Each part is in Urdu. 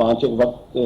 5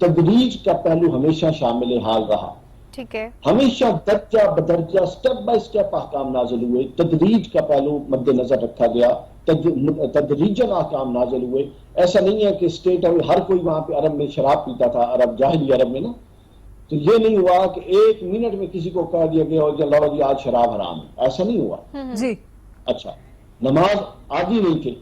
تدریج کا پہلو ہمیشہ شامل حال رہا. ٹھیک ہے. ہمیشہ درجہ بدرجہ اسٹیپ بائی اسٹیپ احکام نازل ہوئے. تدریج کا پہلو مد نظر رکھا گیا. تدریجاً احکام نازل ہوئے. ایسا نہیں ہے کہ اسٹیٹ ہر کوئی وہاں پہ عرب میں شراب پیتا تھا، عرب جاہلی عرب میں نا، تو یہ نہیں ہوا کہ ایک منٹ میں کسی کو کہہ دیا گیا کہ لو جی آج شراب حرام ہے. ایسا نہیں ہوا. جی اچھا، نماز عادی نہیں تھے،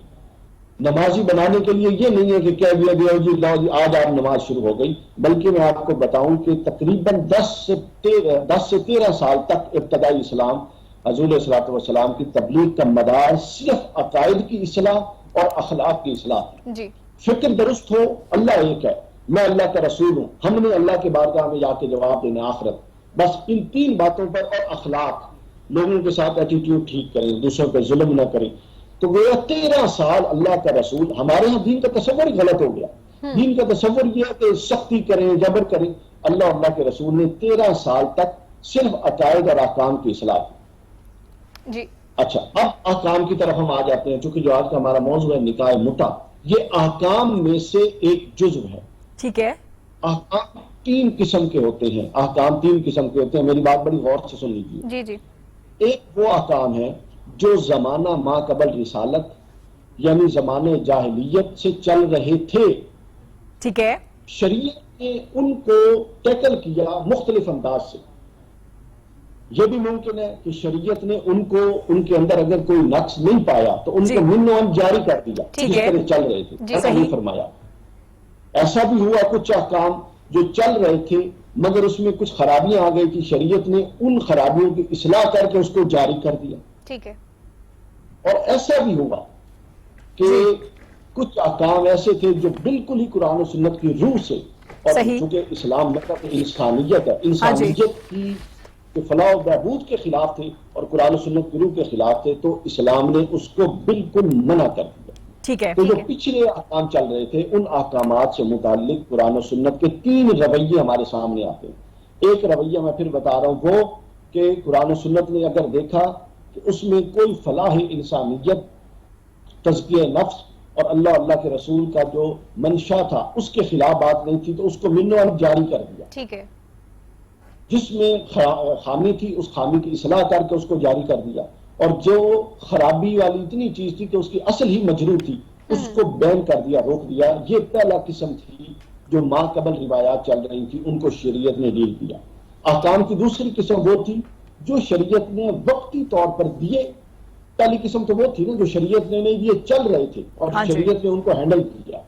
نمازی بنانے کے لیے یہ نہیں ہے کہ کہہ دیا گیا جی لو جی آج آپ نماز شروع ہو گئی. بلکہ میں آپ کو بتاؤں کہ تقریباً 10 سے 13 سال تک ابتدائی اسلام حضور علیہ الصلوۃ والسلام کی تبلیغ کا مدار صرف عقائد کی اصلاح اور اخلاق کی اصلاح. جی. فکر درست ہو، اللہ ایک ہے، میں اللہ کا رسول ہوں، ہم نے اللہ کے بارگاہ میں جا کے جواب دینا آخرت. بس ان 3 باتوں پر، اور اخلاق، لوگوں کے ساتھ ایٹیٹیوڈ ٹھیک کریں، دوسروں پہ ظلم نہ کریں. تو گویا 13 سال اللہ کا رسول. ہمارے ہاں دین کا تصور ہی غلط ہو گیا. دین کا تصور یہ ہے کہ سختی کریں، جبر کریں. اللہ کے رسول نے 13 سال تک صرف عقائد اور احکام کی اصلاح کی. جی. اچھا، اب احکام کی طرف ہم آ جاتے ہیں. چونکہ جو آج کا ہمارا موضوع ہے نکاح متع، یہ احکام میں سے ایک جزو ہے. ٹھیک ہے. احکام 3 قسم کے ہوتے ہیں. احکام 3 قسم کے ہوتے ہیں. میری بات بڑی غور سے سن لیجیے. جی. جی. ایک وہ احکام ہے جو زمانہ ما قبل رسالت یعنی زمانے جاہلیت سے چل رہے تھے. ٹھیک ہے. شریعت نے ان کو ٹیکل کیا مختلف انداز سے. یہ بھی ممکن ہے کہ شریعت نے ان کو، ان کے اندر اگر کوئی نقص نہیں پایا تو ان کو من و عن جاری کر دیا جس طرح چل رہے تھے. ایسا نہیں فرمایا. ایسا بھی ہوا کچھ احکام جو چل رہے تھے مگر اس میں کچھ خرابیاں آ گئی تھی، شریعت نے ان خرابیوں کی اصلاح کر کے اس کو جاری کر دیا. ٹھیک ہے. اور ایسا بھی ہوا کہ کچھ احکام ایسے تھے جو بالکل ہی قرآن و سنت کی روح سے، اور چونکہ اسلام مطلب انسانیت ہے، انسانیت کی فلاح و بہبود کے خلاف تھے اور قرآن و سنت کی روح کے خلاف تھے، تو اسلام نے اس کو بالکل منع کر دیا. ٹھیک ہے. تو جو پچھلے احکام چل رہے تھے ان احکامات سے متعلق قرآن و سنت کے 3 رویے ہمارے سامنے آتے ہیں. ایک رویہ میں پھر بتا رہا ہوں، وہ کہ قرآن و سنت نے اگر دیکھا کہ اس میں کوئی فلاح انسانیت، تزکیہ نفس اور اللہ کے رسول کا جو منشا تھا اس کے خلاف بات نہیں تھی، تو اس کو من و عن جاری کر دیا. ٹھیک ہے. جس میں خامی تھی اس خامی کی اصلاح کر کے اس کو جاری کر دیا، اور جو خرابی والی اتنی چیز تھی کہ اس کی اصل ہی مجروح تھی اس کو بین کر دیا، روک دیا. یہ پہلا قسم تھی جو ما قبل روایات چل رہی تھی ان کو شریعت نے ڈیل کیا. احکام کی دوسری قسم وہ تھی جو شریعت نے وقتی طور پر دیے. پہلی قسم تو وہ تھی نا جو شریعت نے نہیں دیے، چل رہے تھے اور شریعت نے ان کو ہینڈل کیا.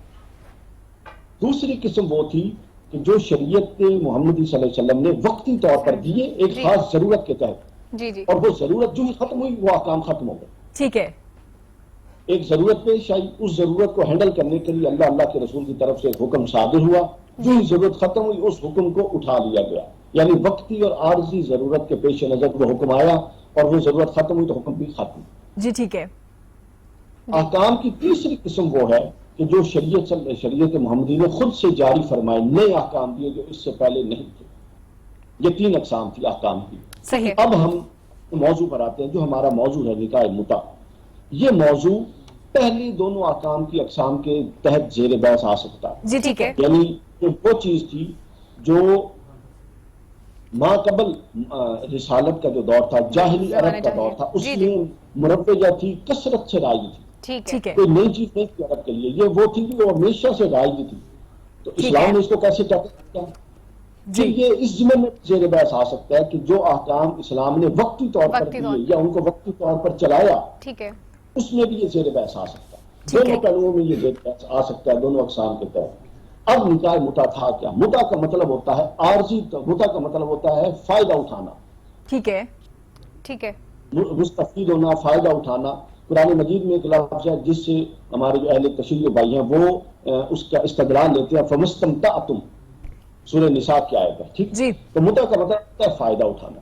دوسری قسم وہ تھی کہ جو شریعت محمدی صلی اللہ علیہ وسلم نے وقتی طور پر دیے ایک خاص ضرورت کے تحت. جی. جی. اور وہ ضرورت جو ہی ختم ہوئی وہ احکام ختم ہو گئے. ٹھیک ہے. ایک ضرورت پیش آئی، اس ضرورت کو ہینڈل کرنے کے لیے اللہ کے رسول کی طرف سے ایک حکم صادر ہوا، جو ہی ضرورت ختم ہوئی اس حکم کو اٹھا لیا گیا. یعنی وقتی اور عارضی ضرورت کے پیش نظر وہ حکم آیا اور وہ ضرورت ختم ہوئی تو حکم بھی ختم. جی. ٹھیک ہے. احکام کی تیسری قسم وہ ہے کہ جو شریعت محمدی نے خود سے جاری فرمائے، نئے احکام دیے جو اس سے پہلے نہیں تھے. یہ 3 اقسام تھی احکام کی. صحیح. اب ہم موضوع پر آتے ہیں جو ہمارا موضوع ہے نکاح متع. یہ موضوع پہلی دونوں احکام کی اقسام کے تحت زیر بحث آ سکتا ہے. جی. ٹھیک ہے. یعنی وہ چیز تھی جو ما قبل رسالت کا جو دور تھا، جاہلی عرب کا دور تھا، اس میں مروجہ تھی، کثرت سے رائج تھی. ٹھیک ہے. کوئی نئی چیز نہیں تھی عرب کے لیے، یہ وہ تھی کہ وہ ہمیشہ سے رائج تھی. تو اسلام نے اس کو کیسے ٹیکل کیا؟ جی. یہ اس ضمن میں زیر بحث آ سکتا ہے کہ جو احکام اسلام نے وقتی طور پر دیے یا ان کو وقتی طور پر چلایا، ٹھیک ہے، اس میں بھی یہ زیر بحث آ سکتا ہے. دونوں پہلوؤں میں یہ زیر بحث آ سکتا ہے، دونوں اقسام کے تحت. اب نکاح متع تھا کیا؟ متع کا مطلب ہوتا ہے عارضی، متع کا مطلب ہوتا ہے فائدہ اٹھانا. ٹھیک ہے. ٹھیک ہے. مستفید ہونا، فائدہ اٹھانا. قرآن مجید میں ایک لفظ ہے جس سے ہمارے جو اہل تشریح بھائی ہیں وہ اس کا استدلال لیتے ہیں، فَمَسْتَمْتَعْتُمْ، سورہ نساء کی آیت ہے. ٹھیک جی. تو متع کا مطلب ہوتا ہے فائدہ اٹھانا.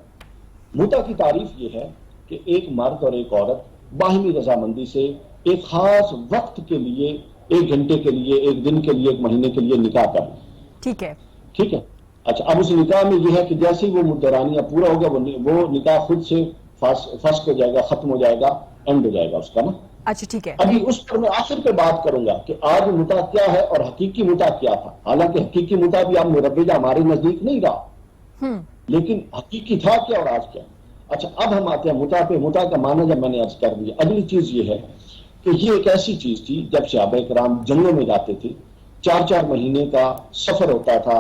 متع کی تعریف یہ ہے کہ ایک مرد اور ایک عورت باہمی رضامندی سے ایک خاص وقت کے لیے، 1 گھنٹے کے لیے، 1 دن کے لیے، 1 مہینے کے لیے نکاح کر لیں. ٹھیک ہے. ٹھیک ہے. اچھا، اب اس نکاح میں یہ ہے کہ جیسے ہی وہ مدرانیہ پورا ہوگا وہ نکاح خود سے فسخ ہو جائے گا، ختم ہو جائے گا، اینڈ ہو جائے گا اس کا نا. اچھا ٹھیک ہے. ابھی اس پر میں آخر پہ بات کروں گا کہ آج متع کیا ہے اور حقیقی متع کیا تھا. حالانکہ حقیقی متع بھی اب مربجہ ہمارے نزدیک نہیں رہا، لیکن حقیقی تھا کیا اور آج کیا. اچھا اب ہم آتے ہیں متع پہ. متع کا معنی جب میں نے عرض کر دیا. اگلی چیز یہ ہے کہ یہ ایک ایسی چیز تھی جب صحابہ کرام جنگوں میں جاتے تھے، 4 مہینے کا سفر ہوتا تھا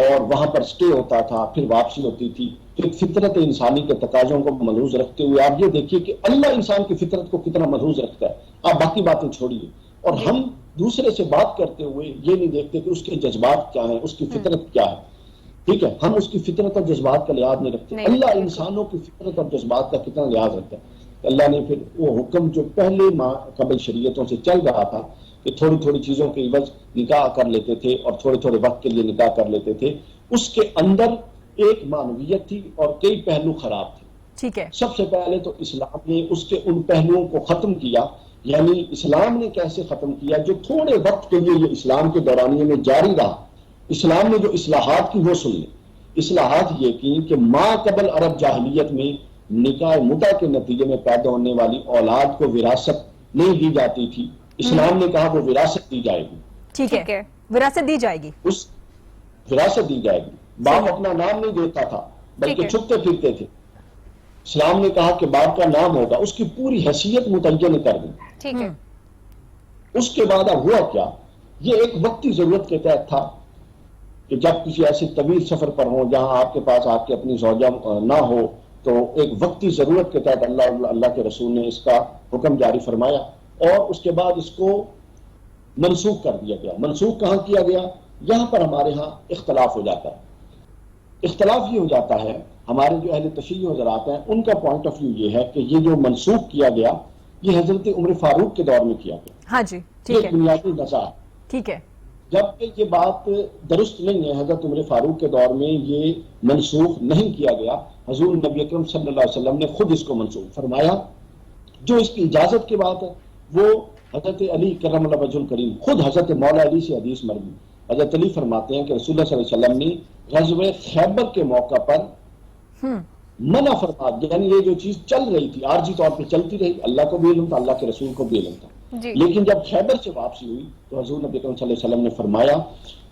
اور وہاں پر سٹے ہوتا تھا، پھر واپسی ہوتی تھی. تو ایک فطرت انسانی کے تقاضوں کو ملحوظ رکھتے ہوئے آپ یہ دیکھیے کہ اللہ انسان کی فطرت کو کتنا ملحوظ رکھتا ہے. آپ باقی باتیں چھوڑیے، اور ہم دوسرے سے بات کرتے ہوئے یہ نہیں دیکھتے کہ اس کے جذبات کیا ہیں، اس کی فطرت کیا ہے. ٹھیک ہے، ہم اس کی فطرت اور جذبات کا لحاظ نہیں رکھتے. اللہ انسانوں کی فطرت اور جذبات کا کتنا لحاظ رکھتا ہے. اللہ نے پھر وہ حکم جو پہلے قبل شریعتوں سے چل رہا تھا کہ تھوڑی تھوڑی چیزوں کے عوض نکاح کر لیتے تھے اور تھوڑے تھوڑے وقت کے لیے نکاح کر لیتے تھے، اس کے اندر ایک معنویت تھی اور کئی پہلو خراب تھے. ٹھیک ہے. سب سے پہلے تو اسلام نے اس کے ان پہلوؤں کو ختم کیا. یعنی اسلام نے کیسے ختم کیا؟ جو تھوڑے وقت کے لیے یہ اسلام کے دورانیے میں جاری رہا. اسلام نے جو اصلاحات کی وہ سن لیں. اصلاحات یہ کی کہ ما قبل عرب جاہلیت میں نکاح متع کے نتیجے میں پیدا ہونے والی اولاد کو وراثت نہیں دی جاتی تھی. اسلام نے کہا وہ وراثت دی جائے گی. ٹھیک ہے، وراثت دی جائے گی. اس وراثت دی جائے گی. باپ اپنا نام نہیں دیتا تھا بلکہ چھپتے پھرتے تھے. اسلام نے کہا کہ باپ کا نام ہوگا، اس کی پوری حیثیت متعین کر دی. ٹھیک ہے. اس کے بعد اب ہوا کیا؟ یہ ایک وقتی ضرورت کے تحت تھا کہ جب کسی ایسی طویل سفر پر ہو جہاں آپ کے پاس آپ کی اپنی زوجہ نہ ہو، تو ایک وقتی ضرورت کے تحت اللہ کے رسول نے اس کا حکم جاری فرمایا اور اس کے بعد اس کو منسوخ کر دیا گیا. منسوخ کہاں کیا گیا؟ یہاں پر ہمارے ہاں اختلاف ہو جاتا ہے. اختلاف یہ ہو جاتا ہے، ہمارے جو اہل تشیع حضرات ہیں ان کا پوائنٹ آف ویو یہ ہے کہ یہ جو منسوخ کیا گیا یہ حضرت عمر فاروق کے دور میں کیا گیا. ہاں جی ٹھیک ہے. بنیادی نظر ٹھیک ہے. جبکہ یہ بات درست نہیں ہے. حضرت عمر فاروق کے دور میں یہ منسوخ نہیں کیا گیا. حضور نبی اکرم صلی اللہ علیہ وسلم نے خود اس کو منسوخ فرمایا. جو اس کی اجازت کی بات ہے وہ حضرت علی کرم اللہ وجہ الکریم خود حضرت مولا علی سے حدیث مروی. حضرت علی فرماتے ہیں کہ رسول اللہ صلی اللہ علیہ وسلم نے غزوہ خیبر کے موقع پر منع فرما، یعنی یہ جو چیز چل رہی تھی عارضی طور پہ چلتی رہی، اللہ کو بھی علم تھا، اللہ کے رسول کو بھی علم تھا. لیکن جب خیبر سے واپسی ہوئی تو حضور نبی اکرم صلی اللہ علیہ وسلم نے فرمایا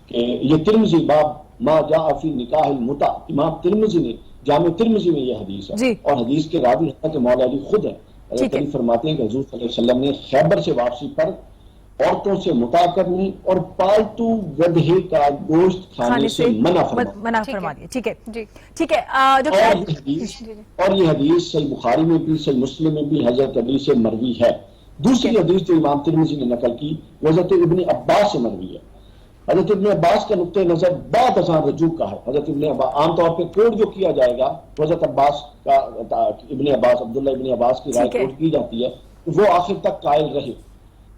کہ یہ ترمذی باب ما جاء فی نکاح المتع، امام ترمذی نے جامع ترمذی میں یہ حدیث ہے اور حدیث کے راوی حضرت مولا علی خود ہے. حضرت علی فرماتے ہیں کہ حضور صلی اللہ علیہ وسلم نے خیبر سے واپسی پر عورتوں سے متع کرنے اور پالتو گدھے کا گوشت کھانے سے منع فرما دیا. ٹھیک ہے جی ٹھیک ہے. اور یہ حدیث صحیح بخاری میں بھی صحیح مسلم میں بھی حضرت علی سے مروی ہے. دوسری حدیث جو امام ترمذی نے نقل کی وہ حضرت ابن عباس سے مروی ہے. حضرت ابن عباس کا نقطۂ نظر بعد ازاں رجوع کا ہے. حضرت ابن عباس عام طور پہ کوڈ جو کیا جائے گا وہ حضرت عباس کا ابن عباس عبداللہ ابن عباس کی رائے کوڈ کی جاتی ہے، وہ آخر تک قائل رہے.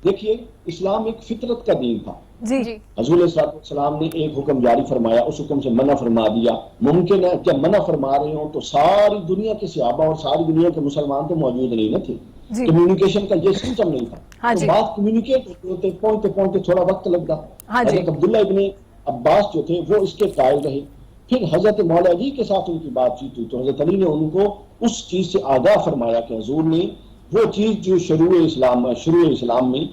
دیکھیے اسلام ایک فطرت کا دین تھا. جی حضور صلی اللہ علیہ وسلم نے ایک حکم جاری فرمایا، اس حکم سے منع فرما دیا. ممکن ہے جب منع فرما رہے ہوں تو ساری دنیا کے صحابہ اور ساری دنیا کے مسلمان تو موجود نہیں نہ تھے. کمیونیکیشن کا یہ سسٹم نہیں تھا. تو بات کمیونیکیٹ ہوتے پہنچتے پہنچتے تھوڑا وقت لگتا. حضرت عبداللہ ابن عباس جو تھے وہ اس کے قائل رہے. پھر حضرت مولا علی کے ساتھ ان کی بات چیت ہوئی تو حضرت علی نے ان کو اس چیز سے آگاہ فرمایا کہ حضور نے وہ چیز جو شروع اسلام میں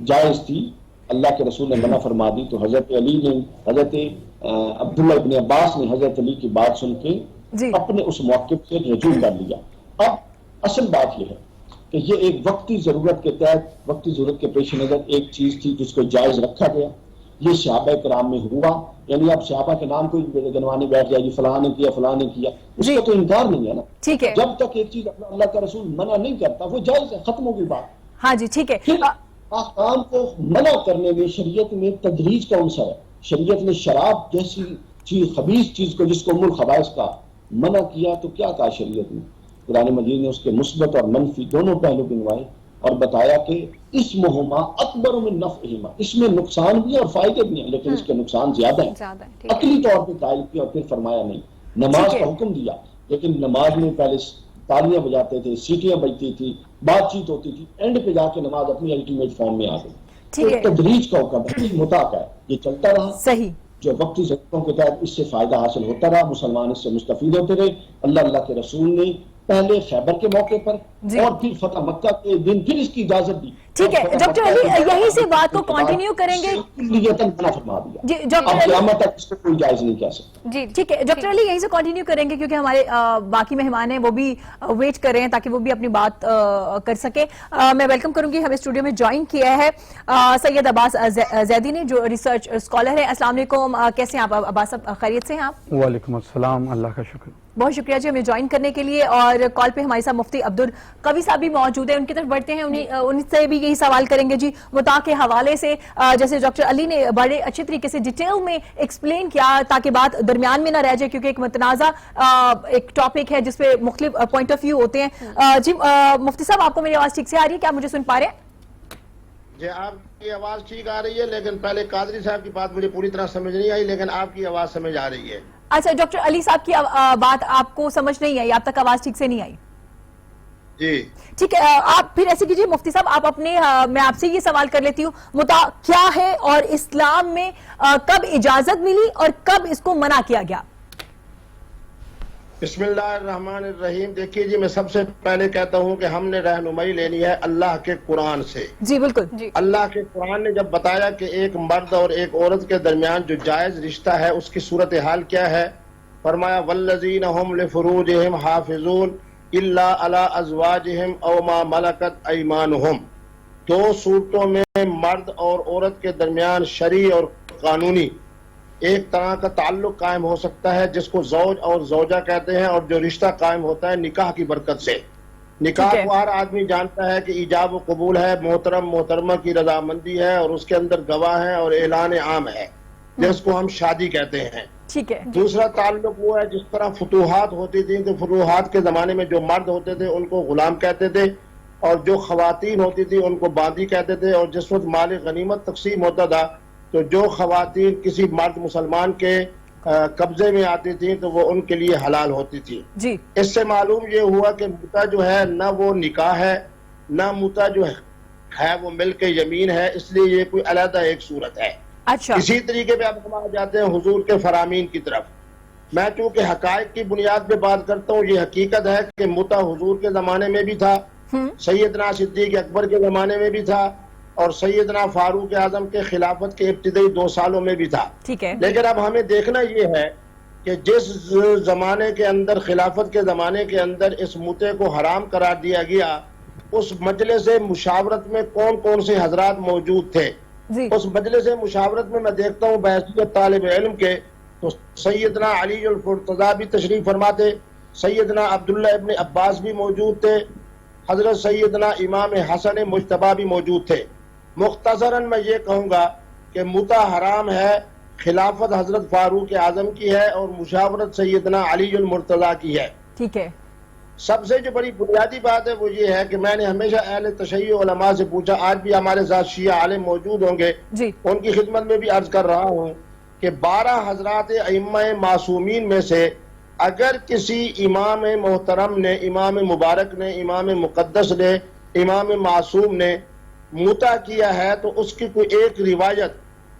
جائز تھی اللہ کے رسول نے منع فرما دی. تو حضرت علی نے حضرت عبداللہ ابن عباس نے حضرت علی کی بات سن کے اپنے اس موقف سے رجوع کر لیا. اب اصل بات یہ ہے کہ یہ ایک وقتی ضرورت کے تحت وقتی ضرورت کے پیش نظر ایک چیز تھی جس کو جائز رکھا گیا. یہ صحابہ کرام میں ہوا. یعنی اب صحابہ کے نام کوئی گنوانے بیٹھ جائے گی فلاں نے کیا فلاں نے کیا، اس کا تو انکار نہیں ہے نا. ٹھیک ہے. جب تک ایک چیز اللہ کا رسول منع نہیں کرتا وہ جائز ہے، ختم ہوگی بات. ہاں جی ٹھیک ہے. پھر احکام کو منع کرنے میں شریعت میں تدریج کا عنصر ہے. شریعت نے شراب جیسی چیز خبیث چیز کو جس کو ام الخبائث کا منع کیا تو کیا کہا شریعت نے؟ قرآن مجید نے اس کے مثبت اور منفی دونوں پہلو گنوائے اور بتایا کہ اسمہما اکبر من نفعہما، اس میں نقصان بھی اور فائدے بھی ہیں لیکن اس کے نقصان زیادہ ہیں. عقلی طور پہ قائل کیا اور پھر فرمایا نہیں. نماز کا حکم دیا لیکن نماز میں پہلے تالیاں بجاتے تھے، سیٹیاں بجتی تھی، بات چیت ہوتی تھی، اینڈ پہ جا کے نماز اپنی الٹیمیٹ فارم میں آ گئی. تدریج کا حکم ہے، متع کا ہے. یہ چلتا رہا صحیح جو وقتی ضرورتوں کے تحت اس سے فائدہ حاصل ہوتا رہا، مسلمان اس سے مستفید ہوتے رہے. اللہ کے رسول نے پہلے خیبر کے موقع پر اور پھر فتح مکہ کے دن پھر اس کی اجازت دی. ٹھیک ہے ڈاکٹر علی, یہیں سے بات کو کنٹینیو کریں گے. جی ڈاکٹر علی, قیامت تک اس کو کوئی جائز نہیں کہہ سکتا. جی ٹھیک ہے ڈاکٹر علی, یہیں سے کنٹینیو کریں گے کیونکہ ہمارے باقی مہمان ہیں وہ بھی ویٹ کر رہے ہیں تاکہ وہ بھی اپنی بات کر سکیں. میں ویلکم کروں گی, ہمیں اسٹوڈیو میں جوائن کیا ہے سید عباس زیدی نے جو ریسرچ اسکالر ہے. السلام علیکم, کیسے ہیں آپ عباس صاحب, خیریت سے ہیں آپ؟ وعلیکم السلام, اللہ کا شکر. بہت شکریہ جی ہمیں جوائن کرنے کے لیے. اور کال پہ ہمارے ساتھ مفتی عبدالقوی صاحب بھی موجود ہیں, ان کی طرف بڑھتے ہیں, ان سے بھی یہی سوال کریں گے جی متاع کے حوالے سے. جیسے ڈاکٹر علی نے بڑے اچھے طریقے سے ڈیٹیل میں ایکسپلین کیا تاکہ بات درمیان میں نہ رہ جائے, کیونکہ ایک متنازع ایک ٹاپک ہے جس پہ مختلف پوائنٹ آف ویو ہوتے ہیں. جی مفتی صاحب, آپ کو میری آواز ٹھیک سے آ رہی ہے, کیا آپ مجھے سن پا رہے ہیں؟ جی آپ کی آواز ٹھیک آ رہی ہے, لیکن پہلے قادری صاحب کی بات مجھے پوری طرح سمجھ نہیں آئی, لیکن آپ کی آواز سمجھ آ رہی ہے. اچھا, ڈاکٹر علی صاحب کی بات آپ کو سمجھ نہیں آئی, آپ تک آواز ٹھیک سے نہیں آئی؟ جی ٹھیک ہے, آپ پھر ایسے کیجیے مفتی صاحب, آپ اپنے میں آپ سے یہ سوال کر لیتی ہوں, متاع کیا ہے اور اسلام میں کب اجازت ملی اور کب اس کو منع کیا گیا؟ بسم اللہ الرحمن الرحیم. دیکھیے جی, میں سب سے پہلے کہتا ہوں کہ ہم نے رہنمائی لینی ہے اللہ کے قرآن سے. جی بالکل. جی اللہ کے قرآن نے جب بتایا کہ ایک مرد اور ایک عورت کے درمیان جو جائز رشتہ ہے اس کی صورتحال کیا ہے, فرمایا والذین هم لفروجہم حافظون الا علی ازواجہم او ما ملکت ایمانہم. دو صورتوں میں مرد اور عورت کے درمیان شرعی اور قانونی ایک طرح کا تعلق قائم ہو سکتا ہے جس کو زوج اور زوجہ کہتے ہیں, اور جو رشتہ قائم ہوتا ہے نکاح کی برکت سے. نکاح کو ہر آدمی جانتا ہے کہ ایجاب و قبول ہے, محترم محترمہ کی رضامندی ہے, اور اس کے اندر گواہ ہے اور اعلان عام ہے جس کو ہم شادی کہتے ہیں. ٹھیک ہے. دوسرا تعلق وہ ہے جس طرح فتوحات ہوتی تھیں تو فتوحات کے زمانے میں جو مرد ہوتے تھے ان کو غلام کہتے تھے, اور جو خواتین ہوتی تھی ان کو باندی کہتے تھے. اور جس وقت مال غنیمت تقسیم ہوتا تھا تو جو خواتین کسی مرد مسلمان کے قبضے میں آتی تھیں تو وہ ان کے لیے حلال ہوتی تھی. جی اس سے معلوم یہ ہوا کہ متع جو ہے نہ وہ نکاح ہے نہ متع جو ہے وہ ملک یمین ہے, اس لیے یہ کوئی علیحدہ ایک صورت ہے. اچھا, اسی طریقے پہ اب ہم آ جاتے ہیں حضور کے فرامین کی طرف. میں چونکہ حقائق کی بنیاد پہ بات کرتا ہوں, یہ حقیقت ہے کہ متع حضور کے زمانے میں بھی تھا, سیدنا صدیق اکبر کے زمانے میں بھی تھا, اور سیدنا فاروق اعظم کے خلافت کے ابتدائی 2 سالوں میں بھی تھا. ٹھیک ہے. لیکن اب ہمیں دیکھنا یہ ہے کہ جس زمانے کے اندر خلافت کے زمانے کے اندر اس متع کو حرام قرار دیا گیا, اس مجلس مشاورت میں کون کون سے حضرات موجود تھے. اس مجلس مشاورت میں دیکھتا ہوں بحیثیت طالب علم کے تو سیدنا علی الفرتضیٰ بھی تشریف فرماتے, سیدنا عبداللہ ابن عباس بھی موجود تھے, حضرت سیدنا امام حسن مجتبی بھی موجود تھے. مختصراً میں یہ کہوں گا کہ متع حرام ہے, خلافت حضرت فاروق اعظم کی ہے, اور مشاورت سیدنا علی المرتضیٰ کی ہے. ٹھیک ہے. سب سے جو بڑی بنیادی بات ہے وہ یہ ہے کہ میں نے ہمیشہ اہل تشیع علماء سے پوچھا, آج بھی ہمارے ساتھ شیعہ عالم موجود ہوں گے, ان کی خدمت میں بھی عرض کر رہا ہوں کہ 12 حضرات ائمہ معصومین میں سے اگر کسی امام محترم نے, امام مبارک نے, امام مقدس نے, امام معصوم نے متع کیا ہے تو اس کی کوئی ایک روایت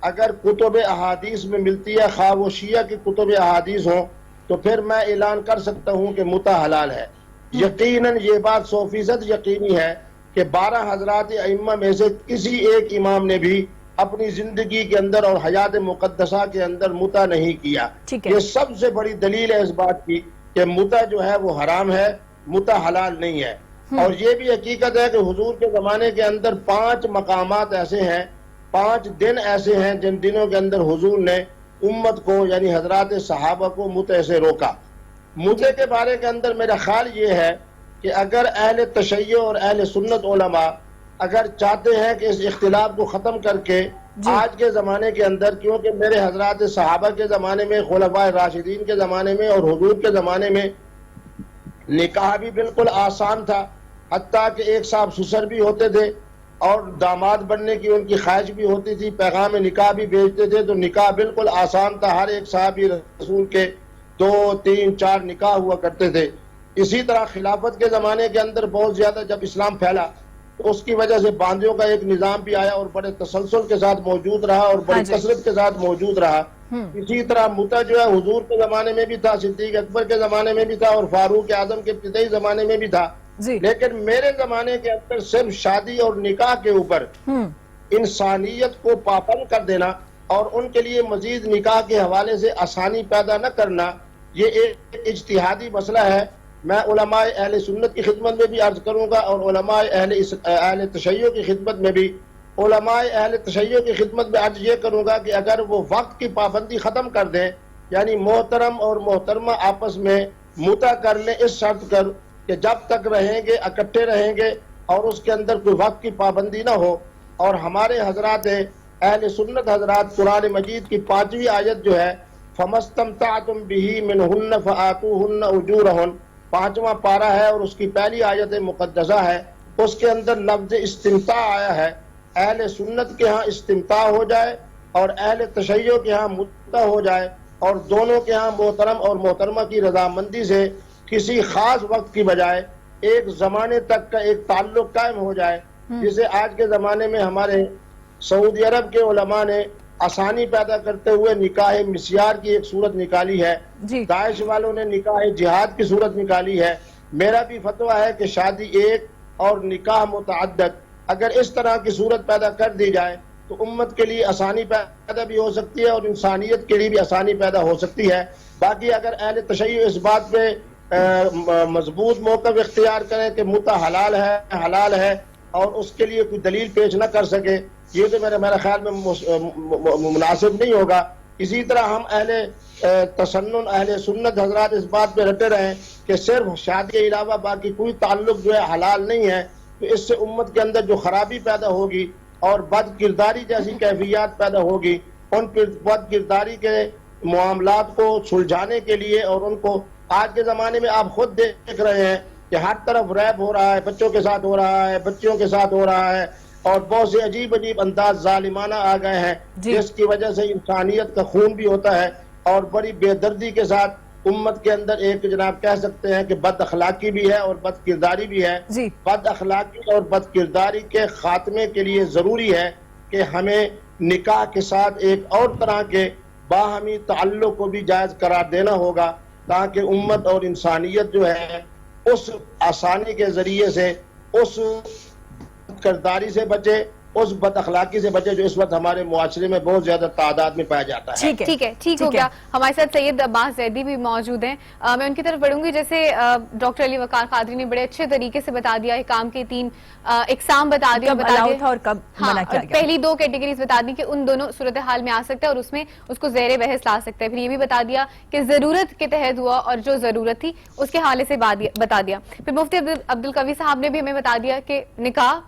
اگر کتب احادیث میں ملتی ہے, خواہ وہ شیعہ کی کتب احادیث ہوں, تو پھر میں اعلان کر سکتا ہوں کہ متع حلال ہے. یقیناً یہ بات 100% یقینی ہے کہ 12 حضرات ائمہ میں سے کسی ایک امام نے بھی اپنی زندگی کے اندر اور حیات مقدسہ کے اندر متع نہیں کیا. یہ سب سے بڑی دلیل ہے اس بات کی کہ متع جو ہے وہ حرام ہے, متع حلال نہیں ہے. اور یہ بھی حقیقت ہے کہ حضور کے زمانے کے اندر 5 مقامات ایسے ہیں, 5 دن ایسے ہیں جن دنوں کے اندر حضور نے امت کو یعنی حضرات صحابہ کو متع سے روکا. متع کے بارے کے اندر میرا خیال یہ ہے کہ اگر اہل تشیع اور اہل سنت علماء اگر چاہتے ہیں کہ اس اختلاف کو ختم کر کے آج کے زمانے کے اندر, کیونکہ میرے حضرات صحابہ کے زمانے میں, خلفاء راشدین کے زمانے میں اور حضور کے زمانے میں نکاح بھی بالکل آسان تھا, حتیٰ کہ ایک صاحب سسر بھی ہوتے تھے اور داماد بننے کی ان کی خواہش بھی ہوتی تھی, پیغام نکاح بھی بھیجتے تھے, تو نکاح بالکل آسان تھا. ہر ایک صحابی رسول کے 2 3 4 نکاح ہوا کرتے تھے. اسی طرح خلافت کے زمانے کے اندر بہت زیادہ جب اسلام پھیلا تو اس کی وجہ سے باندیوں کا ایک نظام بھی آیا اور بڑے تسلسل کے ساتھ موجود رہا اور بڑی کثرت کے ساتھ موجود رہا. اسی طرح متع جو ہے حضور کے زمانے میں بھی تھا, صدیق اکبر کے زمانے میں بھی تھا, اور فاروق اعظم کے ابتدائی زمانے میں بھی تھا. لیکن میرے زمانے کے اندر صرف شادی اور نکاح کے اوپر انسانیت کو پابند کر دینا اور ان کے لیے مزید نکاح کے حوالے سے آسانی پیدا نہ کرنا، یہ ایک اجتہادی مسئلہ ہے۔ میں علماء اہل سنت کی خدمت میں بھی عرض کروں گا اور علماء اہل تشیع کی خدمت میں بھی، علماء اہل تشیع کی خدمت میں عرض یہ کروں گا کہ اگر وہ وقت کی پابندی ختم کر دیں، یعنی محترم اور محترمہ آپس میں متع کر لیں اس شرط کر کہ جب تک رہیں گے اکٹھے رہیں گے اور اس کے اندر کوئی وقت کی پابندی نہ ہو، اور ہمارے حضرات اہل سنت حضرات قرآن مجید کی 5ویں آیت جو ہے فَمَسْتَمْتَعْتُمْ بِهِ مِنْهُنَّ فَآتُوهُنَّ أُجُورَهُنَّ 5واں پارہ ہے اور اس کی پہلی آیت مقدسہ ہے، اس کے اندر لفظ استمتاع آیا ہے۔ اہل سنت کے ہاں استمتاع ہو جائے اور اہل تشیع کے ہاں متع ہو جائے، اور دونوں کے ہاں محترم اور محترمہ کی رضامندی سے کسی خاص وقت کی بجائے ایک زمانے تک کا ایک تعلق قائم ہو جائے، جسے آج کے زمانے میں ہمارے سعودی عرب کے علماء نے آسانی پیدا کرتے ہوئے نکاح مسیار کی ایک صورت نکالی ہے، داعش والوں نے نکاح جہاد کی صورت نکالی ہے۔ میرا بھی فتویٰ ہے کہ شادی ایک اور نکاح متعدد اگر اس طرح کی صورت پیدا کر دی جائے تو امت کے لیے آسانی پیدا بھی ہو سکتی ہے اور انسانیت کے لیے بھی آسانی پیدا ہو سکتی ہے۔ باقی اگر اہل تشیع اس بات پہ مضبوط موقف اختیار کریں کہ متع حلال ہے اور اس کے لیے کوئی دلیل پیش نہ کر سکے، یہ تو میرے خیال میں مناسب نہیں ہوگا۔ اسی طرح ہم اہل تسنن اہل سنت حضرات اس بات پہ رٹے رہیں کہ صرف شادی کے علاوہ باقی کوئی تعلق جو ہے حلال نہیں ہے، تو اس سے امت کے اندر جو خرابی پیدا ہوگی اور بد کرداری جیسی کیفیات پیدا ہوگی، ان بد کرداری کے معاملات کو سلجھانے کے لیے اور ان کو آج کے زمانے میں آپ خود دیکھ رہے ہیں کہ ہر طرف ریپ ہو رہا ہے، بچوں کے ساتھ ہو رہا ہے، بچیوں کے ساتھ ہو رہا ہے، اور بہت سے عجیب انداز ظالمانہ آ گئے ہیں جس کی وجہ سے انسانیت کا خون بھی ہوتا ہے اور بڑی بے دردی کے ساتھ امت کے اندر ایک جناب کہہ سکتے ہیں کہ بد اخلاقی بھی ہے اور بد کرداری بھی ہے۔ بد اخلاقی اور بد کرداری کے خاتمے کے لیے ضروری ہے کہ ہمیں نکاح کے ساتھ ایک اور طرح کے باہمی تعلق کو بھی جائز قرار دینا ہوگا، تاکہ امت اور انسانیت جو ہے اس آسانی کے ذریعے سے اس کرداری سے بچے، اس بد اخلاقی سے بچے جو اس وقت ہمارے معاشرے میں بہت زیادہ تعداد میں پایا جاتا ہے۔ ٹھیک ہو گیا۔ ہمارے ساتھ سید عباس زیدی بھی موجود ہیں، میں ان کی طرف بڑھوں گی۔ جیسے ڈاکٹر علی وقار قادری نے بڑے اچھے طریقے سے بتا دیا، کام کے 3 اقسام بتا دیا، اور کب منع کیا گیا، پہلی 2 کیٹیگریز بتا دی کہ ان دونوں صورتحال میں آ سکتا ہے اور اس میں اس کو زیر بحث لا سکتا ہے۔ پھر یہ بھی بتا دیا کہ ضرورت کے تحت ہوا اور جو ضرورت تھی اس کے حوالے سے بتا دیا۔ پھر مفتی عبدالقوی صاحب نے بھی ہمیں بتا دیا کہ نکاح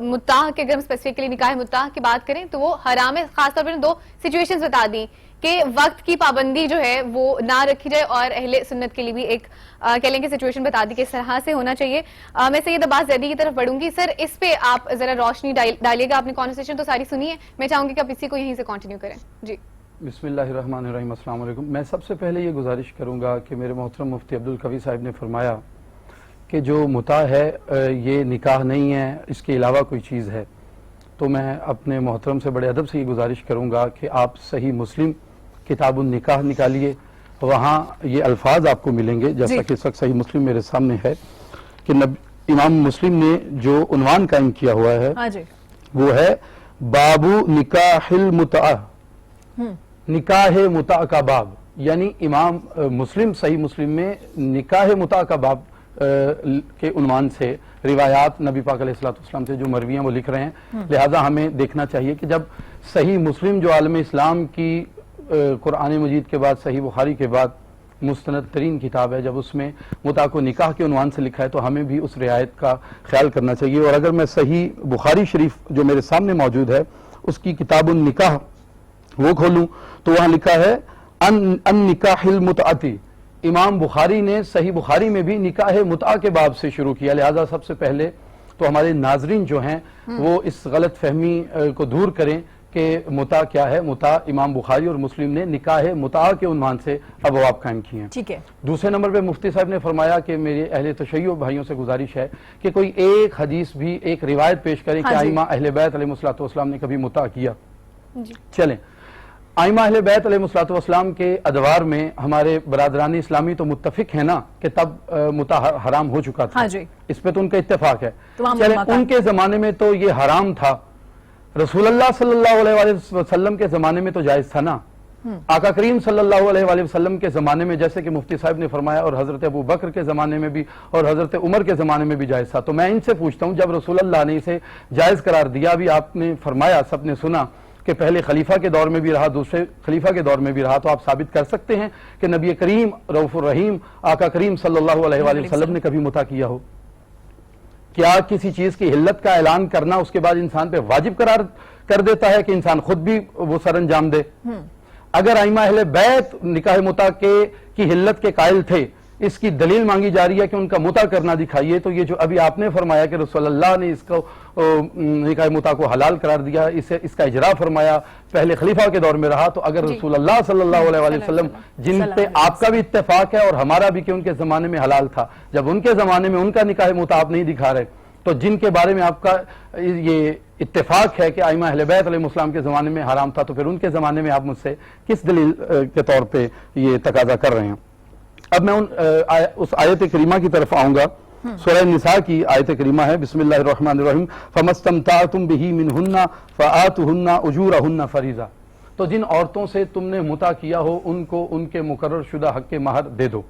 متع کے اگر ہم اسپیسیفکلی نکاح متع کی بات کریں تو وہ حرام ہے۔ خاص طور پر 2 سچویشنز بتا دی کہ وقت کی پابندی جو ہے وہ نہ رکھی جائے، اور اہل سنت کے لیے بھی ایک کہہ لیں کہ سچویشن بتا دی کہ اس طرح سے ہونا چاہیے۔ میں سید عباس زیدی کی طرف بڑھوں گی۔ سر اس پہ آپ ذرا روشنی ڈالیے گا، آپ نے کانورسیشن تو ساری سنی ہے، میں چاہوں گی کہ آپ اسی کو یہیں سے کنٹینیو کریں۔ جی بسم اللہ الرحمن الرحیم، السلام علیکم۔ میں سب سے پہلے یہ گزارش کروں گا کہ میرے محترم مفتی عبدالقوی صاحب نے فرمایا کہ جو متع ہے یہ نکاح نہیں ہے، اس کے علاوہ کوئی چیز ہے، تو میں اپنے محترم سے بڑے ادب سے یہ گزارش کروں گا کہ آپ صحیح مسلم کتاب النکاح نکالیے، وہاں یہ الفاظ آپ کو ملیں گے جیسا کہ اس وقت صحیح مسلم میرے سامنے ہے کہ امام مسلم نے جو عنوان قائم کیا ہوا ہے وہ ہے باب نکاح المتع، نکاح متع کا باب، یعنی امام مسلم صحیح مسلم میں نکاح متع کا باب کے عنوان سے روایات نبی پاک علیہ السلام سے جو مرویاں وہ لکھ رہے ہیں، لہذا ہمیں دیکھنا چاہیے کہ جب صحیح مسلم جو عالم اسلام کی قرآن مجید کے بعد صحیح بخاری کے بعد مستند ترین کتاب ہے، جب اس میں متع کو نکاح کے عنوان سے لکھا ہے تو ہمیں بھی اس رعایت کا خیال کرنا چاہیے۔ اور اگر میں صحیح بخاری شریف جو میرے سامنے موجود ہے اس کی کتاب النکاح وہ کھولوں تو وہاں لکھا ہے ان نکاح المتعتی، امام بخاری نے صحیح بخاری میں بھی نکاح متع کے باب سے شروع کیا، لہذا سب سے پہلے تو ہمارے ناظرین جو ہیں وہ اس غلط فہمی کو دور کریں کہ متع کیا ہے۔ متع امام بخاری اور مسلم نے نکاح متع کے عنوان سے ابواب قائم کیے ہیں۔ ٹھیک ہے۔ دوسرے نمبر پہ مفتی صاحب نے فرمایا کہ میرے اہل تشیع بھائیوں سے گزارش ہے کہ کوئی ایک حدیث بھی، ایک روایت پیش کریں کہ ائمہ اہل بیت علیہ الصلوۃ والسلام نے کبھی متع کیا۔ چلیں آئمہ اہل بیت علیہ السلام کے ادوار میں ہمارے برادران اسلامی تو متفق ہیں نا کہ تب متع حرام ہو چکا تھا. ہاں جی. اس پہ تو ان کا اتفاق ہے. چلیں ان کے زمانے میں تو یہ حرام تھا, رسول اللہ صلی اللہ علیہ وآلہ وسلم کے زمانے میں تو جائز تھا نا. آقا کریم صلی اللہ علیہ وآلہ وسلم کے زمانے میں جیسے کہ مفتی صاحب نے فرمایا, اور حضرت ابو بکر کے زمانے میں بھی اور حضرت عمر کے زمانے میں بھی جائز تھا. تو میں ان سے پوچھتا ہوں, جب رسول اللہ نے اسے جائز قرار دیا, بھی آپ نے فرمایا, سب نے سنا کہ پہلے خلیفہ کے دور میں بھی رہا, دوسرے خلیفہ کے دور میں بھی رہا, تو آپ ثابت کر سکتے ہیں کہ نبی کریم رؤوف الرحیم آقا کریم صلی اللہ علیہ وآلہ وسلم نے کبھی متع کیا ہو؟ کیا کسی چیز کی حلت کا اعلان کرنا اس کے بعد انسان پہ واجب قرار کر دیتا ہے کہ انسان خود بھی وہ سر انجام دے؟ اگر ائمہ اہل بیت نکاح متع کی حلت کے قائل تھے, اس کی دلیل مانگی جا رہی ہے کہ ان کا متع کرنا دکھائیے, تو یہ جو ابھی آپ نے فرمایا کہ رسول اللہ نے اس کو نکاح متع کو حلال قرار دیا, اس کا اجرا فرمایا, پہلے خلیفہ کے دور میں رہا, تو اگر رسول اللہ صلی اللہ علیہ وآلہ وسلم جن پہ آپ کا بھی اتفاق ہے اور ہمارا بھی کہ ان کے زمانے میں حلال تھا, جب ان کے زمانے میں ان کا نکاح متع آپ نہیں دکھا رہے, تو جن کے بارے میں آپ کا یہ اتفاق ہے کہ ائمہ اہل بیت علیہ السلام کے زمانے میں حرام تھا, تو پھر ان کے زمانے میں آپ مجھ سے کس دلیل کے طور پہ یہ تقاضا کر رہے ہیں؟ اب میں اس آیت کریمہ کی طرف آؤں گا. سورہ نساء کی آیت کریمہ ہے, بسم اللہ الرحمن الرحیم, فَمَسْتَمْتَعْتُمْ بِهِ مِنْهُنَّ فَآتُهُنَّ أُجُورَهُنَّ فَرِيضَةً, تو جن عورتوں سے تم نے متع کیا ہو ان کو ان کے مقرر شدہ حق کے مہر دے دو.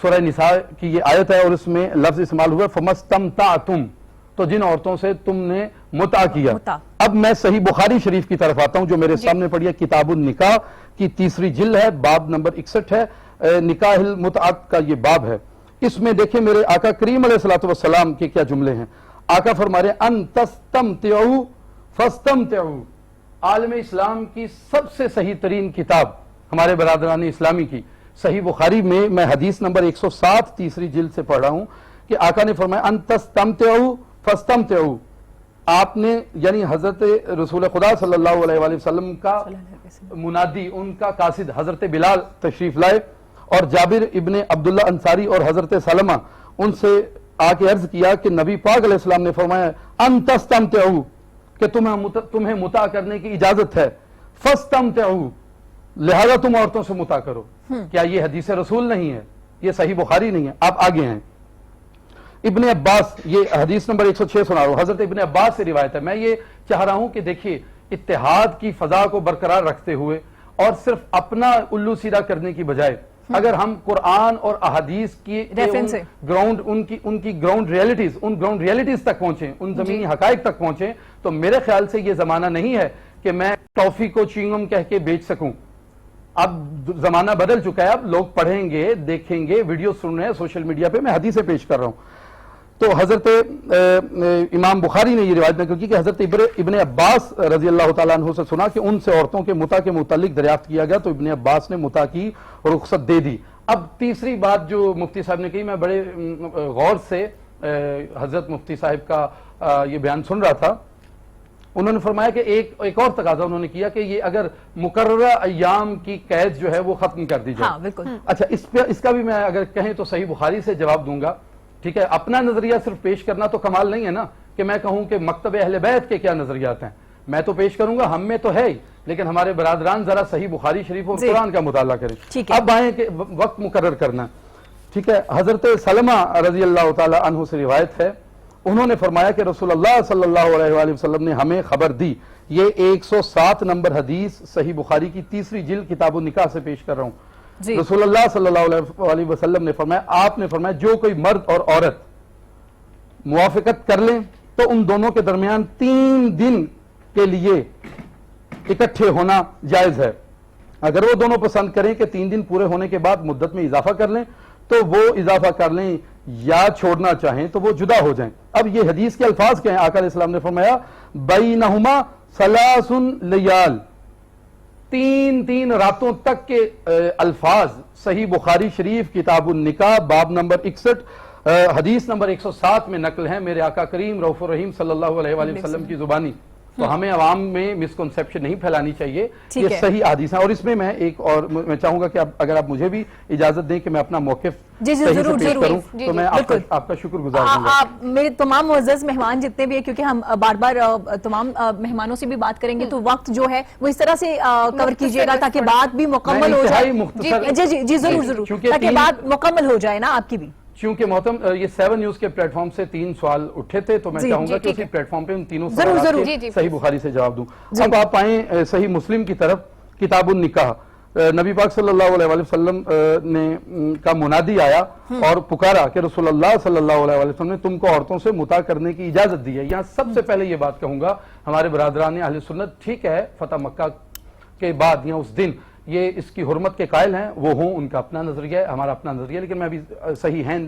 سورہ نساء کی یہ آیت ہے اور اس میں لفظ استعمال ہوا فَمَسْتَمْتَعْتُمْ, تو جن عورتوں سے تم نے متع کیا. اب میں صحیح بخاری شریف کی طرف آتا ہوں جو میرے سامنے پڑھی ہے, کتاب النکاح کی 3 جلد ہے, باب نمبر 61 ہے, نکاح المتعت کا یہ باب ہے. اس میں دیکھیں میرے آقا کریم علیہ الصلوۃ والسلام کے کیا جملے ہیں. آقا فرما رہے ان تستمتعوا فاستمتعوا, عالم اسلام کی سب سے صحیح ترین کتاب ہمارے برادران اسلامی کی صحیح بخاری میں حدیث نمبر 107 3 جلد سے پڑھ رہا ہوں کہ آقا نے فرمایا ان تستمتعوا فاستمتعوا. آپ نے یعنی حضرت رسول خدا صلی اللہ علیہ وآلہ وسلم کا منادی, ان کا قاصد حضرت بلال تشریف لائے, اور جابر ابن عبداللہ انصاری اور حضرت سلمہ ان سے آ کے عرض کیا کہ نبی پاک علیہ السلام نے فرمایا ان تستمتعوا, کہ تمہیں متع کرنے کی اجازت ہے, فاستمتعوا, لہذا تم عورتوں سے متع کرو. کیا یہ حدیث رسول نہیں ہے؟ یہ صحیح بخاری نہیں ہے. آپ آگے ہیں. ابن عباس, یہ حدیث نمبر 106 سنا رہا ہوں, حضرت ابن عباس سے روایت ہے. میں یہ چاہ رہا ہوں کہ دیکھیے اتحاد کی فضا کو برقرار رکھتے ہوئے اور صرف اپنا الو سیدھا کرنے کی بجائے اگر ہم قرآن اور احادیث کی ان کی گراؤنڈ ریئلٹیز تک پہنچیں, ان زمینی حقائق تک پہنچیں, تو میرے خیال سے یہ زمانہ نہیں ہے کہ میں ٹافی کو چینگم کہہ کے بیچ سکوں. اب زمانہ بدل چکا ہے, اب لوگ پڑھیں گے, دیکھیں گے, ویڈیو سن رہے ہیں سوشل میڈیا پہ, میں حدیثیں پیش کر رہا ہوں. تو حضرت امام بخاری نے یہ روایت نقل کی کہ حضرت ابن عباس رضی اللہ تعالیٰ عنہ سے سنا کہ ان سے عورتوں کے متع کے متعلق دریافت کیا گیا, تو ابن عباس نے متع کی رخصت دے دی. اب تیسری بات جو مفتی صاحب نے کہی, میں بڑے غور سے حضرت مفتی صاحب کا یہ بیان سن رہا تھا. انہوں نے فرمایا کہ ایک اور تقاضا انہوں نے کیا کہ یہ اگر مقررہ ایام کی قید جو ہے وہ ختم کر دی جائے. ہاں بالکل. اچھا, اس کا بھی میں اگر کہیں تو صحیح بخاری سے جواب دوں گا. ٹھیک ہے, اپنا نظریہ صرف پیش کرنا تو کمال نہیں ہے نا کہ میں کہوں کہ مکتب اہل بیت کے کیا نظریات ہیں. میں تو پیش کروں گا, ہم میں تو ہے ہی, لیکن ہمارے برادران ذرا صحیح بخاری شریف اور قرآن کا مطالعہ کریں. اب آئیں کہ وقت مقرر کرنا. ٹھیک ہے, حضرت سلمہ رضی اللہ تعالی عنہ سے روایت ہے, انہوں نے فرمایا کہ رسول اللہ صلی اللہ علیہ وآلہ وسلم نے ہمیں خبر دی. یہ 107 نمبر حدیث صحیح بخاری کی 3 جلد کتاب النکاح سے پیش کر رہا ہوں. رسول اللہ صلی اللہ علیہ وسلم نے فرمایا, آپ نے فرمایا جو کوئی مرد اور عورت موافقت کر لیں تو ان دونوں کے درمیان 3 دن کے لیے اکٹھے ہونا جائز ہے. اگر وہ دونوں پسند کریں کہ 3 دن پورے ہونے کے بعد مدت میں اضافہ کر لیں تو وہ اضافہ کر لیں, یا چھوڑنا چاہیں تو وہ جدا ہو جائیں. اب یہ حدیث کے الفاظ کیا ہیں؟ آقا علیہ السلام نے فرمایا بینہما 3 لیال, 3 راتوں تک کے الفاظ صحیح بخاری شریف کتاب النکاح باب نمبر 61 حدیث نمبر 107 میں نقل ہیں میرے آقا کریم رؤوف الرحیم صلی اللہ علیہ وآلہ وسلم کی زبانی. تو ہمیں عوام میں مسکنسیپشن نہیں پھیلانی چاہیے، ٹھیک یہ ہے۔ صحیح حدیث ہیں۔ اور اس میں میں ایک اور میں چاہوں گا کہ اگر آپ مجھے بھی اجازت دیں کہ میں اپنا موقف جی صحیح سے ضرور پیش ضرور کروں جی تو میں آپ کا شکر گزار ہوں گا۔ آپ میرے تمام معزز مہمان جتنے بھی ہیں، کیونکہ ہم بار بار تمام مہمانوں سے بھی بات کریں گے تو وقت جو ہے وہ اس طرح سے کور کیجئے گا تاکہ بات بھی مکمل ہو جائے۔ جی ضرور ضرور، تاکہ بات مکمل ہو جائے نا آپ کی بھی۔ چونکہ محترم یہ 7 نیوز کے پلیٹ فارم سے 3 سوال اٹھے تھے تو میں چاہوں گا کہ اسی پلیٹ فارم پہ ان تینوں سوالات کے صحیح بخاری سے جواب دوں۔ اب آپ آئیں صحیح مسلم کی طرف، کتاب النکاح۔ نبی پاک صلی اللہ علیہ وآلہ وسلم نے کا منادی آیا اور پکارا کہ رسول اللہ صلی اللہ علیہ وآلہ وسلم نے تم کو عورتوں سے متاع کرنے کی اجازت دی ہے۔ یہاں سب سے پہلے یہ بات کہوں گا ہمارے برادران اہل سنت، ٹھیک ہے فتح مکہ کے بعد یا اس دن یہ اس کی حرمت کے قائل ہیں، وہ ہوں، ان کا اپنا نظریہ ہے، ہمارا اپنا نظریہ ہے، لیکن میں ابھی صحیح ہیں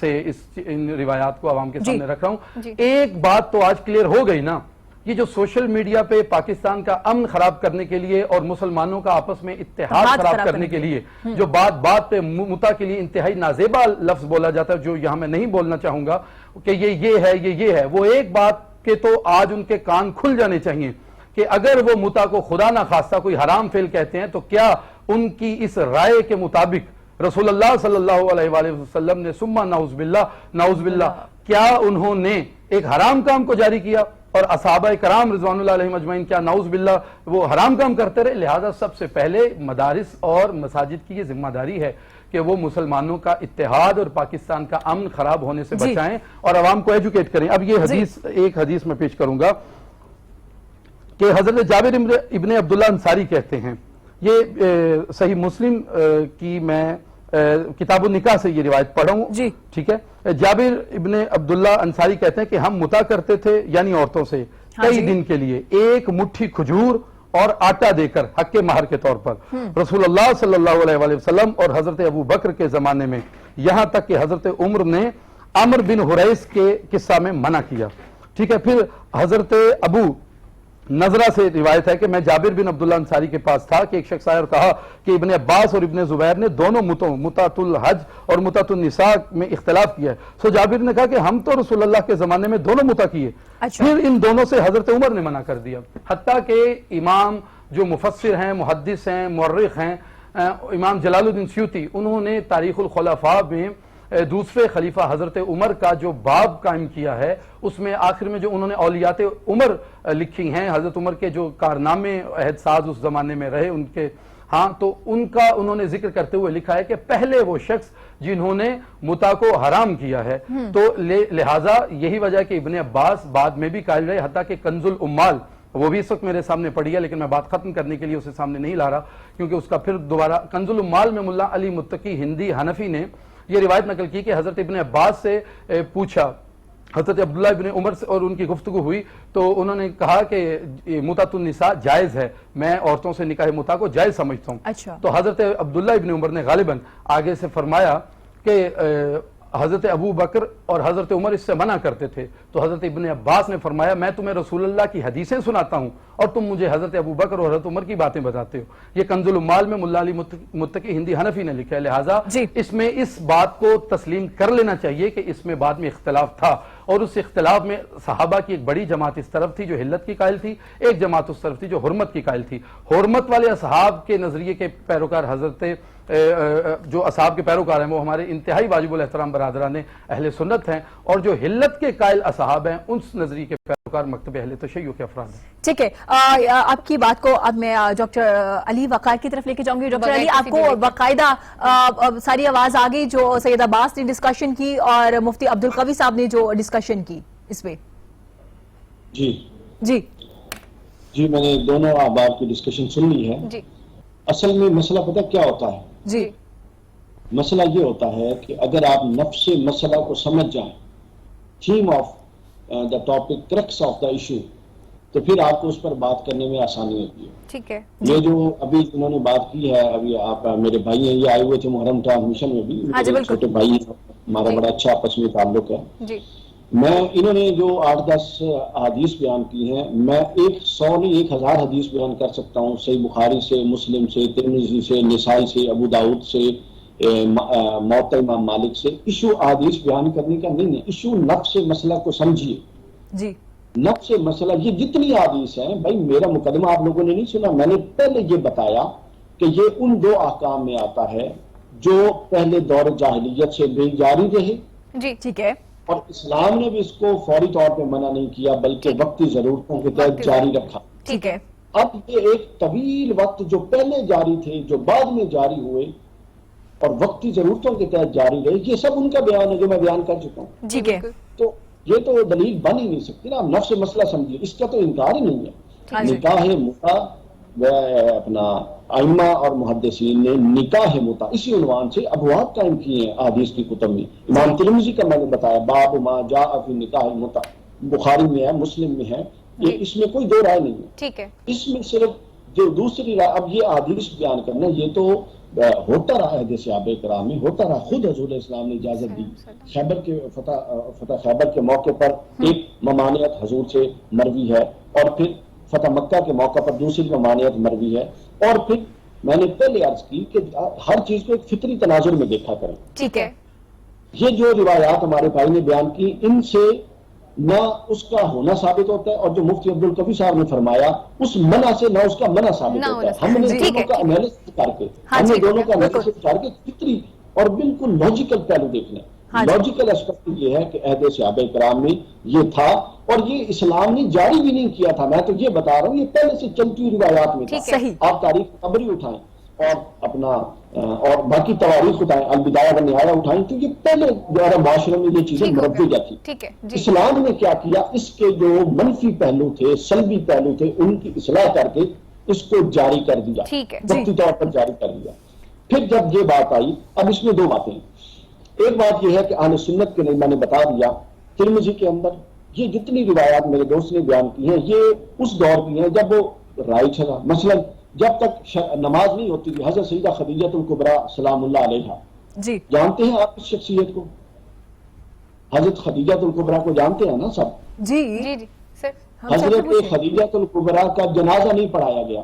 سے ان روایات کو عوام کے سامنے رکھ رہا ہوں۔ ایک بات تو آج کلیئر ہو گئی نا، یہ جو سوشل میڈیا پہ پاکستان کا امن خراب کرنے کے لیے اور مسلمانوں کا آپس میں اتحاد خراب کرنے کے لیے جو بات پہ متاع کے لیے انتہائی نازیبا لفظ بولا جاتا ہے، جو یہاں میں نہیں بولنا چاہوں گا کہ یہ ہے، وہ ایک بات کے تو آج ان کے کان کھل جانے چاہیے کہ اگر وہ متاع کو خدا نہ خواستہ کوئی حرام فعل کہتے ہیں تو کیا ان کی اس رائے کے مطابق رسول اللہ صلی اللہ علیہ وآلہ وسلم نے ثم نعوذ باللہ کیا انہوں نے ایک حرام کام کو جاری کیا اور اصحابہ کرام رضوان اللہ علیہم اجمعین کیا نعوذ باللہ وہ حرام کام کرتے رہے؟ لہذا سب سے پہلے مدارس اور مساجد کی یہ ذمہ داری ہے کہ وہ مسلمانوں کا اتحاد اور پاکستان کا امن خراب ہونے سے بچائیں اور عوام کو ایجوکیٹ کریں۔ اب یہ ایک حدیث میں پیش کروں گا کہ حضرت جابر ابن عبداللہ انصاری کہتے ہیں، یہ صحیح مسلم کی میں کتاب النکاح سے یہ روایت پڑھوں، ٹھیک ہے۔ جابر ابن عبداللہ انصاری کہتے ہیں کہ ہم متاع کرتے تھے یعنی عورتوں سے کئی دن کے لیے ایک مٹھی کھجور اور آٹا دے کر حق مہر کے طور پر۔ رسول اللہ صلی اللہ علیہ وآلہ وسلم اور حضرت ابو بکر کے زمانے میں، یہاں تک کہ حضرت عمر نے عمر بن حریث کے قصہ میں منع کیا، ٹھیک ہے۔ پھر حضرت ابو نظرہ سے روایت ہے کہ میں جابر بن عبداللہ انصاری کے پاس تھا کہ ایک شخص آیا اور کہا کہ ابن عباس اور ابن زبیر نے دونوں متعۃ الحج اور متعۃ النساء میں اختلاف کیا ہے۔ سو جابر نے کہا کہ ہم تو رسول اللہ کے زمانے میں دونوں متع کیے، پھر ان دونوں سے حضرت عمر نے منع کر دیا، حتیٰ کہ امام جو مفسر ہیں، محدث ہیں، مورخ ہیں، امام جلال الدین سیوطی، انہوں نے تاریخ الخلفاء میں دوسرے خلیفہ حضرت عمر کا جو باب قائم کیا ہے اس میں آخر میں جو انہوں نے اولیات عمر لکھی ہیں، حضرت عمر کے جو کارنامے عہد ساز اس زمانے میں رہے ان کے، ہاں تو ان کا انہوں نے ذکر کرتے ہوئے لکھا ہے کہ پہلے وہ شخص جنہوں نے متاع کو حرام کیا ہے، تو لہٰذا یہی وجہ کہ ابن عباس بعد میں بھی قائل رہے، حتیٰ کہ کنز العمال وہ بھی اس وقت میرے سامنے پڑھی ہے لیکن میں بات ختم کرنے کے لیے اسے سامنے نہیں لا رہا کیونکہ اس کا پھر دوبارہ کنز العمال میں ملا علی متقی ہندی حنفی نے یہ روایت نقل کی کہ حضرت ابن عباس سے پوچھا، حضرت عبداللہ ابن عمر سے اور ان کی گفتگو ہوئی تو انہوں نے کہا کہ متعۃ النساء جائز ہے، میں عورتوں سے نکاح متاع کو جائز سمجھتا ہوں۔ تو حضرت عبداللہ ابن عمر نے غالباً آگے سے فرمایا کہ حضرت ابو بکر اور حضرت عمر اس سے منع کرتے تھے، تو حضرت ابن عباس نے فرمایا میں تمہیں رسول اللہ کی حدیثیں سناتا ہوں اور تم مجھے حضرت ابو بکر اور حضرت عمر کی باتیں بتاتے ہو۔ یہ کنز العمال میں ملا علی متقی ہندی حنفی نے لکھا ہے، لہٰذا اس میں اس بات کو تسلیم کر لینا چاہیے کہ اس میں بعد میں اختلاف تھا اور اس اختلاف میں صحابہ کی ایک بڑی جماعت اس طرف تھی جو حلت کی قائل تھی، ایک جماعت اس طرف تھی جو حرمت کی قائل تھی۔ حرمت والے اصحاب کے نظریے کے پیروکار حضرت جو اصحاب کے پیروکار ہیں وہ ہمارے انتہائی واجب الاحترام برادران اہل سنت ہیں، اور جو حلت کے قائل اصحاب ہیں اس نظریے کے پیروکار مکتب اہل تشیع کے افراد ہیں۔ ٹھیک ہے، آپ کی بات کو اب میں ڈاکٹر علی وقار کی طرف لے کے جاؤں گی۔ ڈاکٹر علی، آپ کو باقاعدہ ساری آواز آ گئی جو سید عباس نے ڈسکشن کی اور مفتی عبدالقوی صاحب نے جو ڈسکشن کی اس پہ؟ جی میں نے دونوں احباب کی ڈسکشن سن لی ہے۔ اصل میں مسئلہ پتہ کیا ہوتا ہے؟ مسئلہ یہ ہوتا ہے کہ اگر آپ نفس مسئلہ کو سمجھ جائیں، theme of the topic, crux of the issue, تو پھر آپ کو اس پر بات کرنے میں آسانی ہوتی ہے۔ ٹھیک ہے، یہ جو ابھی انہوں نے بات کی ہے، ابھی آپ میرے بھائی ہیں، یہ آئے ہوئے تھے محرم ٹرانسمیشن میں بھی، چھوٹے بھائی ہیں، ہمارا بڑا اچھا آپس میں تعلق ہے۔ انہوں نے جو 8-10 حدیث بیان کی ہیں، میں 100 نہیں 1000 حدیث بیان کر سکتا ہوں، صحیح بخاری سے، مسلم سے، ترمذی سے، نسائی سے، ابو داؤد سے، موطا امام مالک سے۔ ایشو حدیث بیان کرنے کا نہیں ہے، ایشو نفس مسئلہ کو سمجھیے۔ نفس مسئلہ یہ جتنی حدیث ہیں، بھائی میرا مقدمہ آپ لوگوں نے نہیں سنا، میں نے پہلے یہ بتایا کہ یہ ان دو احکام میں آتا ہے جو پہلے دور جاہلیت سے بھی جاری رہے جی ٹھیک ہے، اور اسلام نے بھی اس کو فوری طور پہ منع نہیں کیا بلکہ وقتی ضرورتوں کے تحت جاری رکھا۔ ٹھیک ہے، اب یہ ایک طویل وقت جو پہلے جاری تھے، جو بعد میں جاری ہوئے اور وقتی ضرورتوں کے تحت جاری رہے، یہ سب ان کا بیان ہے جو میں بیان کر چکا ہوں۔ ٹھیک ہے، تو یہ تو دلیل بن ہی نہیں سکتی نا، آپ نفس مسئلہ سمجھیے، اس کا تو انکار ہی نہیں ہاں ہے۔ جی۔ نکاح متا اپنا ائمہ اور محدثین نے نکاح متا اسی عنوان سے ابواب قائم کیے ہیں احادیث کی کتب میں۔ امام ترمذی کا میں نے بتایا باب ما جاء فی نکاح متا، بخاری میں ہے، مسلم میں ہے، یہ اس میں کوئی دو رائے نہیں ہے۔ ٹھیک ہے، اس میں صرف جو دوسری رائے، اب یہ احادیث بیان کرنا یہ تو ہوتا رہا ہے صحابہ کرام میں، ہوتا رہا، خود حضور اسلام نے اجازت دی۔ خیبر کے فتح خیبر کے موقع پر ایک ممانعت حضور سے مروی ہے، اور پھر فتح مکہ کے موقع پر دوسری ممانعت مروی ہے، اور پھر میں نے پہلے عرض کی کہ ہر چیز کو ایک فطری تناظر میں دیکھا کریں۔ ٹھیک ہے، یہ جو روایات ہمارے بھائی نے بیان کی، ان سے نہ اس کا ہونا ثابت ہوتا ہے، اور جو مفتی عبد القوی صاحب نے فرمایا اس منع سے نہ اس کا منع ثابت ہوتا ہے۔ ہم نے دونوں کا انالیسس کر کے کر کے فطری اور بالکل لاجیکل پہلو دیکھنا ہے۔ لاجیکل اسپیکٹ یہ ہے کہ عہد صحابہ کرام میں یہ تھا، اور یہ اسلام نے جاری بھی نہیں کیا تھا، میں تو یہ بتا رہا ہوں یہ پہلے سے چلتی ہوئی روایات میں تھا۔ آپ تاریخ قبری اٹھائیں اور اپنا اور باقی تواریخ اٹھائیں، البدایہ والنہایہ اٹھائیں، تو یہ پہلے جو معاشرے میں یہ چیزیں مروجہ تھی۔ ٹھیک ہے، اسلام نے کیا کیا، اس کے جو منفی پہلو تھے، سلبی پہلو تھے، ان کی اصلاح کر کے اس کو جاری کر دیا، وقتی طور پر جاری کر دیا۔ پھر جب یہ بات آئی، اب اس میں دو باتیں ہیں۔ ایک بات یہ ہے کہ اہل سنت کے لیے میں نے بتا دیا، ترمذی کے اندر یہ جتنی روایات میرے دوست نے بیان کی ہیں یہ اس دور کی ہیں جب وہ رائج تھا۔ مثلا جب تک نماز نہیں ہوتی تھی، حضرت سیدہ خدیجہ الکبریٰ سلام اللہ علیہا، جی جانتے ہیں آپ اس شخصیت کو؟ حضرت خدیجہ الکبریٰ کو جانتے ہیں نا سب؟ جی جی جی سر، حضرت خدیجہ الکبریٰ کا جنازہ نہیں پڑھایا گیا،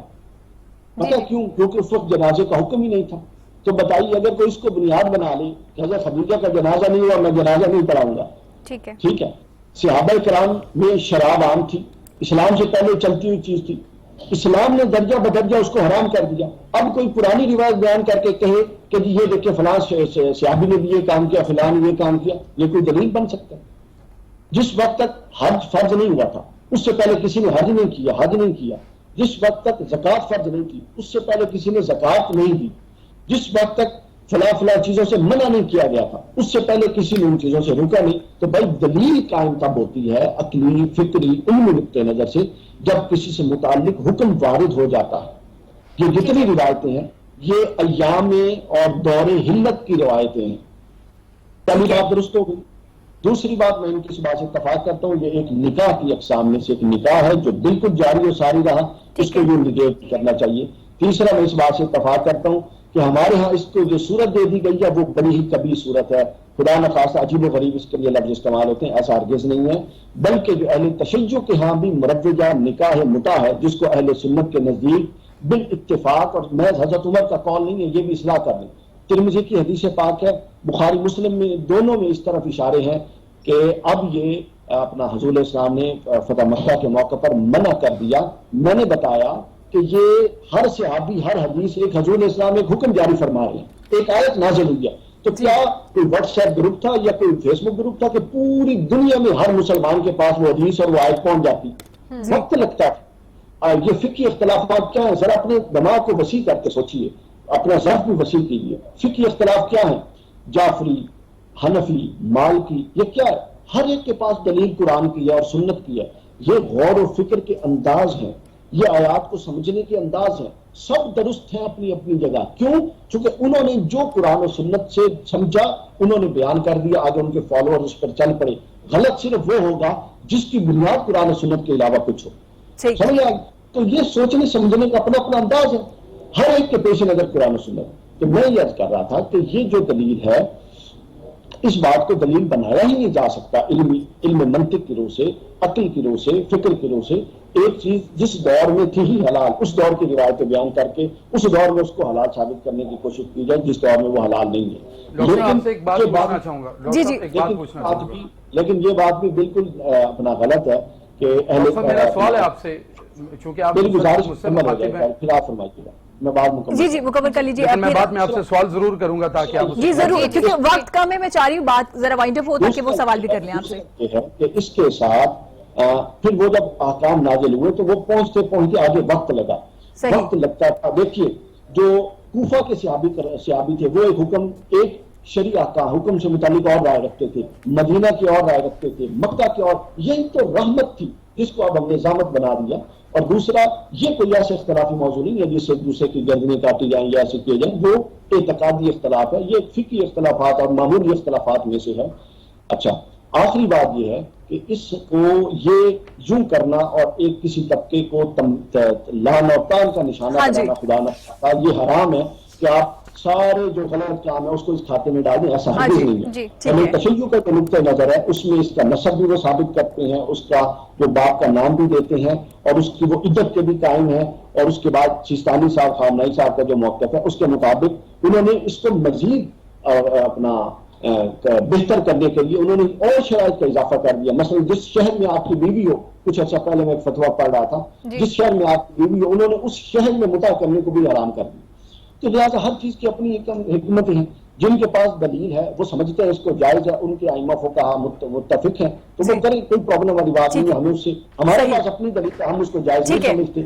پتہ کیوں؟ کیونکہ اس وقت جنازے کا حکم ہی نہیں تھا۔ تو بتائیے اگر کوئی اس کو بنیاد بنا لے کہ حضرت خدیجہ کا جنازہ نہیں ہوا، میں جنازہ نہیں پڑھاؤں گا، ٹھیک ہے، ٹھیک ہے۔ صحابہ کرام میں شراب عام تھی، اسلام سے پہلے چلتی ہوئی چیز تھی، اسلام نے درجہ بدرجہ اس کو حرام کر دیا۔ اب کوئی پرانی روایت بیان کر کے کہے کہ جی یہ دیکھیں فلاں صحابی نے بھی یہ کام کیا، فلاں نے یہ کام کیا، یہ کوئی دلیل بن سکتا ہے؟ جس وقت تک حج فرض نہیں ہوا تھا اس سے پہلے کسی نے حج نہیں کیا، جس وقت تک زکوٰۃ فرض نہیں تھی اس سے پہلے کسی نے زکوٰۃ نہیں دی، جس وقت تک فلاں چیزوں سے منع نہیں کیا گیا تھا اس سے پہلے کسی نے ان چیزوں سے رکا نہیں۔ تو بھائی دلیل قائم تب ہوتی ہے عقلی، فکری، علمی نقطۂ نظر سے جب کسی سے متعلق حکم وارد ہو جاتا ہے۔ یہ جتنی روایتیں ہیں یہ ایام اور دور حلت کی روایتیں ہیں۔ پہلی بات درست ہو گئی۔ دوسری بات میں ان کی اس بات سے اتفاق کرتا ہوں، یہ ایک نکاح کی اقسام میں سے ایک نکاح ہے جو بالکل جاری و ساری رہا، اس کو بھی نگیٹ کرنا چاہیے۔ تیسرا میں اس بات سے اتفاق کرتا ہوں کہ ہمارے ہاں اس کو جو صورت دے دی گئی ہے وہ بڑی ہی کبھی صورت ہے، خدا نخواستہ عجیب و غریب اس کے لیے لفظ استعمال ہوتے ہیں، ایسا ہرگز نہیں ہے، بلکہ جو اہل تشیع کے ہاں بھی مروجہ نکاح متع ہے جس کو اہل سنت کے نزدیک بالاتفاق، اور محض حضرت عمر کا قول نہیں ہے، یہ بھی اصلاح کر لیں، ترمذی کی حدیث پاک ہے، بخاری مسلم میں دونوں میں اس طرف اشارے ہیں کہ اب یہ اپنا حضور اسلام نے فتح مکہ کے موقع پر منع کر دیا۔ میں نے بتایا کہ یہ ہر صحابی، ہر حدیث ایک حضور اسلام ایک حکم جاری فرما رہے ہیں، ایک آیت نازل ہوئی ہے۔ تو کیا کوئی واٹس ایپ گروپ تھا یا کوئی فیس بک گروپ تھا کہ پوری دنیا میں ہر مسلمان کے پاس وہ حدیث اور وہ آیت پہنچ جاتی؟ وقت لگتا ہے۔ یہ فقہی اختلافات کیا ہیں؟ ذرا اپنے دماغ کو وسیع کر کے سوچیے، اپنا ذہن بھی وسیع کیجیے۔ فقہی اختلاف کیا ہیں؟ جعفری، حنفی، مالکی، یہ کیا ہے؟ ہر ایک کے پاس دلیل قرآن کی ہے اور سنت کی ہے۔ یہ غور و فکر کے انداز ہیں، یہ آیات کو سمجھنے کے انداز ہیں، سب درست ہیں اپنی اپنی جگہ۔ کیوں؟ چونکہ انہوں نے جو قرآن و سنت سے سمجھا انہوں نے بیان کر دیا، آگے ان کے فالوور اس پر چل پڑے۔ غلط صرف وہ ہوگا جس کی بنیاد قرآن و سنت کے علاوہ کچھ ہو، سمجھ آئے؟ تو یہ سوچنے سمجھنے کا اپنا اپنا انداز ہے ہر ایک کے پیش نظر قرآن و سنت۔ تو میں یہ عرض کر رہا تھا کہ یہ جو دلیل ہے اس بات کو دلیل بنایا ہی نہیں جا سکتا علم منطق کی روح سے، عقل کی روح سے، فکر کی روح سے۔ ایک چیز جس دور میں تھی ہی حلال، اس دور کی روایتیں بیان کر کے اس دور میں اس کو حلال ثابت کرنے کی کوشش کی جائے جس دور میں وہ حلال نہیں ہے۔ لیکن یہ بات بھی بالکل اپنا غلط ہے کہ میرا سوال ہے آپ سے، چونکہ آپ میری گزارش مجھ سے مکمل ہو مخاطب جائے ہیں۔ گا، پھر آپ فرمائیے گا، میں بعد مکمل جی مکمل کر لیجیے لیکن میں بعد میں آپ سے سوال ضرور کروں گا تاکہ آپ جی ضرور، کیونکہ وقت کم ہے، میں چاہ رہی ہوں بات ذرا وائنڈ اپ ہو تاکہ وہ سوال بھی کر لیں آپ سے۔ یہ ہے کہ اس کے ساتھ پھر وہ جب احکام نازل ہوئے تو وہ پہنچتے پہنچتے آگے وقت لگا، صحیح۔ وقت لگتا تھا۔ دیکھیے جو کوفہ کے صحابی تھے وہ ایک حکم، ایک شریعہ کا حکم سے متعلق اور رائے رکھتے تھے، مدینہ کی اور رائے رکھتے تھے، مکہ کی اور، یہی تو رحمت تھی جس کو اب ہم نے نظامت بنا دیا۔ اور دوسرا یہ کوئی ایسے اختلافی موضوع نہیں ہے جس سے دوسرے کی گردنیں کاٹی جائیں یا ایسے کیے جائیں، وہ اعتقادی اختلاف ہے، یہ فقہی اختلافات اور معمولی اختلافات میں سے ہے۔ اچھا، آخری بات یہ ہے کہ اس کو یہ یوں کرنا اور ایک کسی طبقے کو لعن اور طعن کا نشانہ بنانا خدا نہ خواستہ، یہ حرام ہے کہ آپ سارے جو غلط کام ہے اس کو اس کھاتے میں ڈال دیں، ایسا ہرگز نہیں ہے۔ یعنی تشیع کا جو نقطہ نظر ہے اس میں اس کا نسب بھی وہ ثابت کرتے ہیں، اس کا جو باپ کا نام بھی دیتے ہیں، اور اس کی وہ عدت کے بھی قائم ہے، اور اس کے بعد سیستانی صاحب خامنائی صاحب کا جو موقف ہے اس کے مطابق انہوں نے اس کو مزید اپنا بہتر کرنے کے لیے انہوں نے اور شرائط کا اضافہ کر دیا۔ مثلا جس شہر میں آپ کی بیوی ہو، کچھ عرصہ پہلے میں ایک فتویٰ پڑھ رہا تھا، جس شہر میں آپ کی بیوی ہو انہوں نے اس شہر میں متع کرنے کو بھی حرام کر دیا۔ تو لہٰذا ہر چیز کی اپنی حکمتیں ہیں، جن کے پاس دلیل ہے وہ سمجھتے ہیں اس کو جائز ہے، ان کے ائمہ فقہا متفق ہیں تو وہ کریں، کوئی پرابلم والی بات نہیں ہے۔ ہمیں اس سے ہمارے پاس اپنی دلیل ہے، ہم اس کو جائز نہیں سمجھتے۔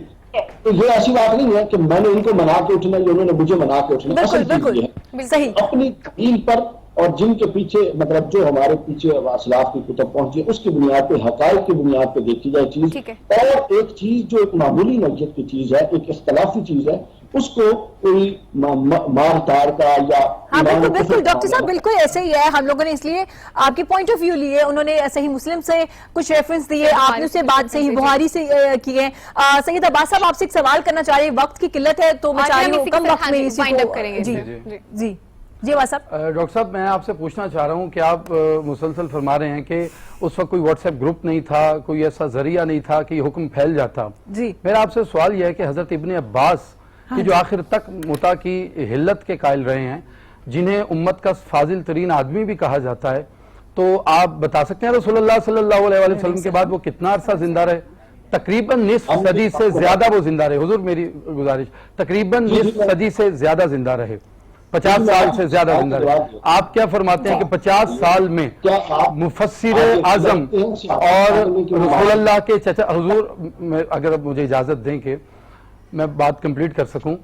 تو یہ ایسی بات نہیں ہے کہ میں نے ان کو منا کے اٹھنا یا انہوں نے مجھے منا کے اٹھنا، اصل چیز یہ ہے اپنی دلیل پر اور جن کے پیچھے مطلب جو ہمارے پیچھے اسلاف کی کتب پہنچی اس کی بنیاد پہ، حقائق کی بنیاد پہ دیکھی جائے چیز۔ اور ایک چیز جو ایک معمولی نوعیت کی چیز ہے، ایک اختلافی چیز ہے، اس کو کوئی مار تار کا یا بالکل ڈاکٹر صاحب بالکل ایسے ہی ہے۔ ہم لوگوں نے اس لیے آپ کی پوائنٹ آف ویو لیے، انہوں نے صحیح مسلم سے کچھ ریفرنس دیے، آپ نے اس سے بات صحیح بخاری سے کی ہے۔ سید عباس صاحب آپ سے ایک سوال کرنا چاہ رہے ہیں، وقت کی قلت ہے تو میں چاہ رہی ہوں کم وقت میں اسی کو جی عباس صاحب۔ ڈاکٹر صاحب میں آپ سے پوچھنا چاہ رہا ہوں کہ آپ مسلسل فرما رہے ہیں کہ اس وقت کوئی واٹس ایپ گروپ نہیں تھا، کوئی ایسا ذریعہ نہیں تھا کہ یہ حکم پھیل جاتا۔ میرا آپ سے سوال یہ ہے کہ حضرت ابن عباس کہ جو آخر تک متع کی حلت کے قائل رہے ہیں، جنہیں امت کا فاضل ترین آدمی بھی کہا جاتا ہے، تو آپ بتا سکتے ہیں رسول اللہ صلی اللہ علیہ وسلم کے بعد وہ کتنا عرصہ زندہ رہے؟ تقریباً نصف صدی سے زیادہ وہ زندہ رہے۔ حضور میری گزارش، تقریباً نصف صدی سے زیادہ زندہ رہے، 50 سال سے زیادہ زندہ رہے۔ آپ کیا فرماتے ہیں کہ 50 سال میں مفسر اعظم اور رسول اللہ کے چچا، حضور اگر آپ مجھے اجازت دیں کہ میں بات کمپلیٹ کر سکوں،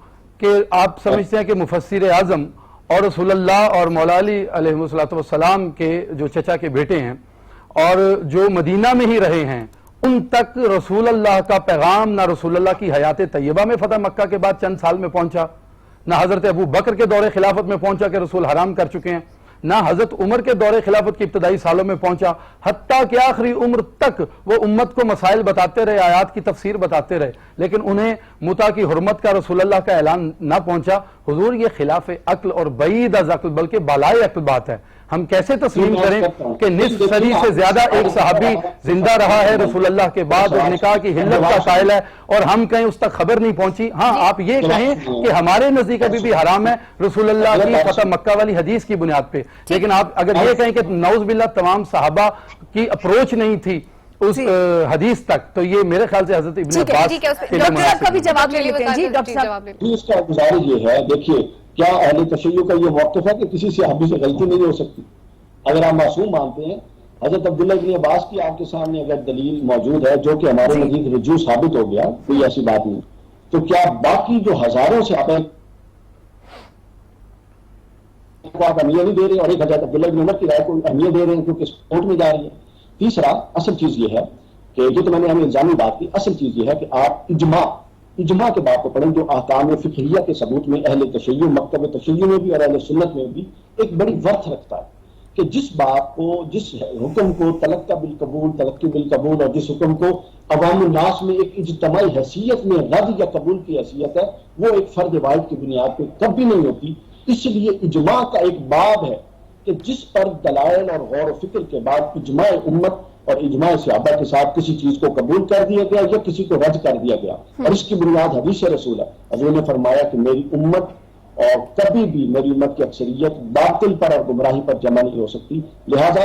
کہ آپ سمجھتے ہیں کہ مفسر اعظم اور رسول اللہ اور مولا علی علیہ السلام کے جو چچا کے بیٹے ہیں اور جو مدینہ میں ہی رہے ہیں، ان تک رسول اللہ کا پیغام نہ رسول اللہ کی حیات طیبہ میں فتح مکہ کے بعد چند سال میں پہنچا، نہ حضرت ابو بکر کے دور خلافت میں پہنچا کہ رسول حرام کر چکے ہیں، نہ حضرت عمر کے دور خلافت کی ابتدائی سالوں میں پہنچا، حتیٰ کہ آخری عمر تک وہ امت کو مسائل بتاتے رہے، آیات کی تفسیر بتاتے رہے، لیکن انہیں متع کی حرمت کا رسول اللہ کا اعلان نہ پہنچا۔ حضور یہ خلاف عقل اور بعید از عقل بلکہ بالائے عقل بات ہے۔ ہم کیسے تسلیم کریں کہ نصف صدی سے زیادہ ایک صحابی زندہ رہا ہے رسول اللہ کے بعد اور نکاح کی حلت کا قائل ہے، اور ہم کہیں اس تک خبر نہیں پہنچی؟ ہاں آپ یہ کہیں کہ ہمارے نزدیک ابھی بھی حرام ہے رسول اللہ کی فتح مکہ والی حدیث کی بنیاد پہ، لیکن آپ اگر یہ کہیں کہ نعوذ باللہ تمام صحابہ کی اپروچ نہیں تھی اس حدیث تک، تو یہ میرے خیال سے حضرت ابن عباس کے لیے ڈاکٹر صاحب کا بھی جواب لے لیتے ہیں۔ جی ڈاکٹر صاحب، اس کا گزارش یہ ہے، دیکھیے کیا اہل تشیع کا یہ موقف ہے کہ کسی صحابی سے غلطی نہیں ہو سکتی؟ اگر آپ معصوم مانتے ہیں، حضرت عبداللہ بن عباس کی آپ کے سامنے اگر دلیل موجود ہے جو کہ ہمارے نزدیک رجوع ثابت ہو گیا، کوئی ایسی بات نہیں، تو کیا باقی جو ہزاروں سے آپ اہمیت نہیں دے رہے ہیں اور ایک حضرت عبداللہ بن عمر کی رائے کو اہمیت دے رہے ہیں کیونکہ کورٹ میں جا رہی ہے؟ تیسرا اصل چیز یہ ہے کہ یہ تو میں نے ہمیں الزامی بات کی، اصل چیز یہ ہے کہ آپ اجماع کے بات کو پڑھیں جو احکام فقہیہ کے ثبوت میں اہل تشیع، مکتب تشیع میں بھی اور اہل سنت میں بھی ایک بڑی ورث رکھتا ہے کہ جس بات کو، جس حکم کو تلقی بالقبول اور جس حکم کو عوام الناس میں ایک اجتماعی حیثیت میں رد یا قبول کی حیثیت ہے، وہ ایک فرد واحد کی بنیاد پہ کبھی نہیں ہوتی۔ اس لیے اجماع کا ایک باب ہے کہ جس پر دلائل اور غور و فکر کے بعد اجماع امت اور اجماع صحابہ کے ساتھ کسی چیز کو قبول کر دیا گیا یا کسی کو رد کر دیا گیا، اور اس کی بنیاد حدیث رسول ہے۔ حضور نے فرمایا کہ میری امت اور کبھی بھی میری امت کی اکثریت باطل پر اور گمراہی پر جمع نہیں ہو سکتی، لہذا